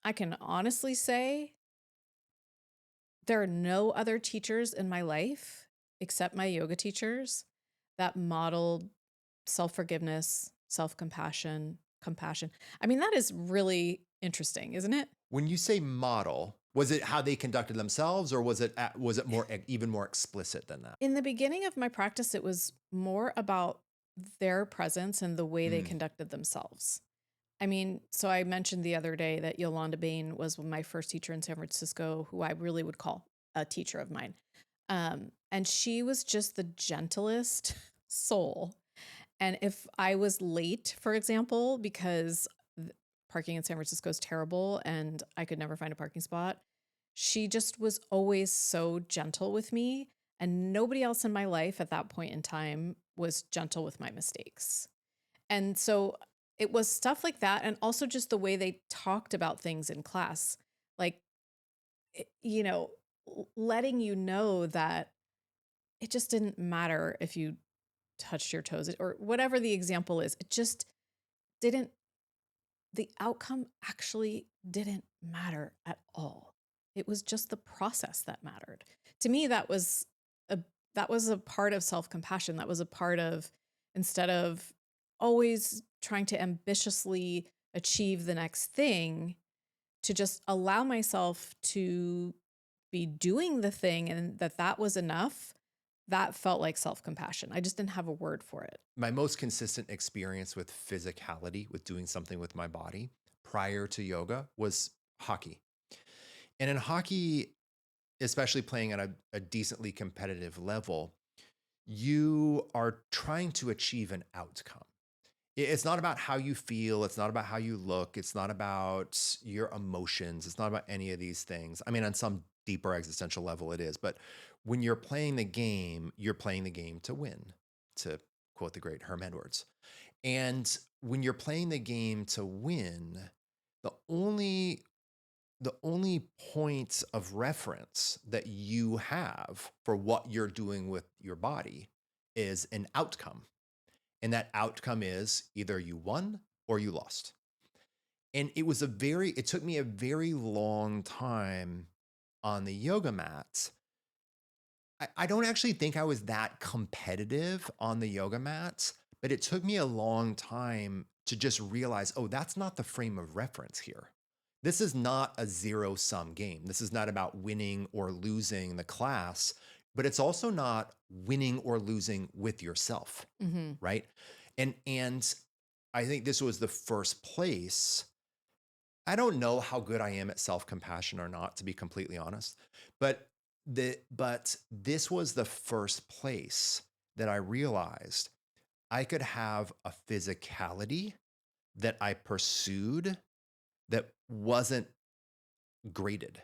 I can honestly say there are no other teachers in my life except my yoga teachers that modeled self-forgiveness, self-compassion, compassion. I mean, that is really interesting, isn't it? When you say model, was it how they conducted themselves, or was it more even more explicit than that? In the beginning of my practice, it was more about their presence and the way they Mm, conducted themselves. I mean, so I mentioned the other day that Yolanda Bain was my first teacher in San Francisco, who I really would call a teacher of mine. And she was just the gentlest soul. And if I was late, for example, because parking in San Francisco is terrible and I could never find a parking spot, she just was always so gentle with me. And nobody else in my life at that point in time was gentle with my mistakes. And so it was stuff like that. And also just the way they talked about things in class, like, you know, letting you know that it just didn't matter if you touched your toes or whatever the example is. It just didn't, the outcome actually didn't matter at all. It was just the process that mattered. To me, a that was a part of self-compassion. That was a part of, instead of always trying to ambitiously achieve the next thing, to just allow myself to be doing the thing and that was enough. That felt like self-compassion. I just didn't have a word for it. my most consistent experience with physicality, with doing something with my body prior to yoga, was hockey. And in hockey, especially playing at a decently competitive level, you are trying to achieve an outcome. It's not about how you feel. It's not about how you look. It's not about your emotions. It's not about any of these things. I mean, on some deeper existential level, it is. But when you're playing the game, you're playing the game to win, to quote the great Herm Edwards. And when you're playing the game to win, the only the only points of reference that you have for what you're doing with your body is an outcome. And that outcome is either you won or you lost. And it took me a very long time on the yoga mats. I don't actually think I was that competitive on the yoga mats, but it took me a long time to just realize, oh, that's not the frame of reference here. This is not a zero sum game. This is not about winning or losing the class, but it's also not winning or losing with yourself, Mm-hmm. right? And I think this was the first place. I don't know how good I am at self-compassion or not, to be completely honest, but but this was the first place that I realized I could have a physicality that I pursued that wasn't graded,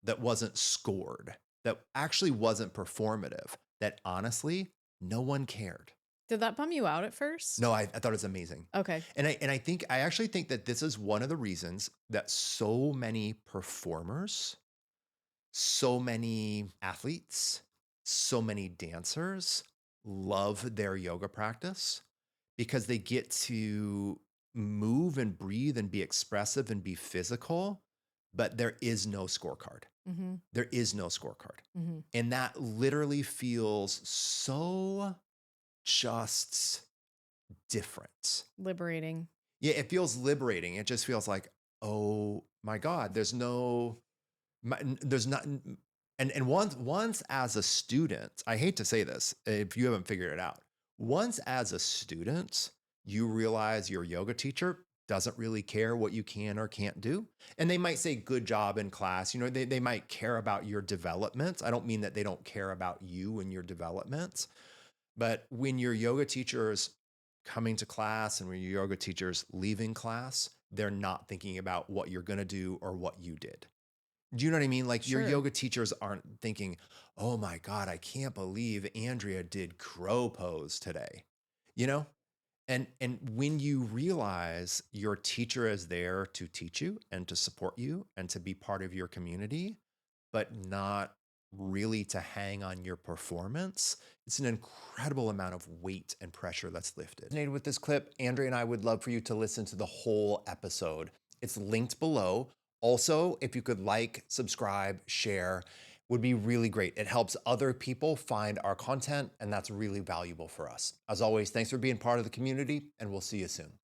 that wasn't scored, that actually wasn't performative, that honestly, no one cared. Did that bum you out at first? No, I thought it was amazing. Okay. I actually think that this is one of the reasons that so many performers, so many athletes, so many dancers love their yoga practice, because they get to move and breathe and be expressive and be physical, but there is no scorecard. Mm-hmm. There is no scorecard. Mm-hmm. And that literally feels so just different. Liberating. Yeah, it feels liberating. It just feels like, oh my God, there's not, and once as a student, I hate to say this, if you haven't figured it out, once as a student, you realize your yoga teacher doesn't really care what you can or can't do. And they might say good job in class. You know, they might care about your development. I don't mean that they don't care about you and your development, but when your yoga teacher's coming to class and when your yoga teacher's leaving class, they're not thinking about what you're going to do or what you did. Do you know what I mean? Like, your Sure. yoga teachers aren't thinking, oh my God, I can't believe Andrea did crow pose today. You know? And when you realize your teacher is there to teach you and to support you and to be part of your community, but not really to hang on your performance, it's an incredible amount of weight and pressure that's lifted. With this clip, Andrea and I would love for you to listen to the whole episode. It's linked below. Also, if you could like, subscribe, share, would be really great. It helps other people find our content, and that's really valuable for us. As always, thanks for being part of the community, and we'll see you soon.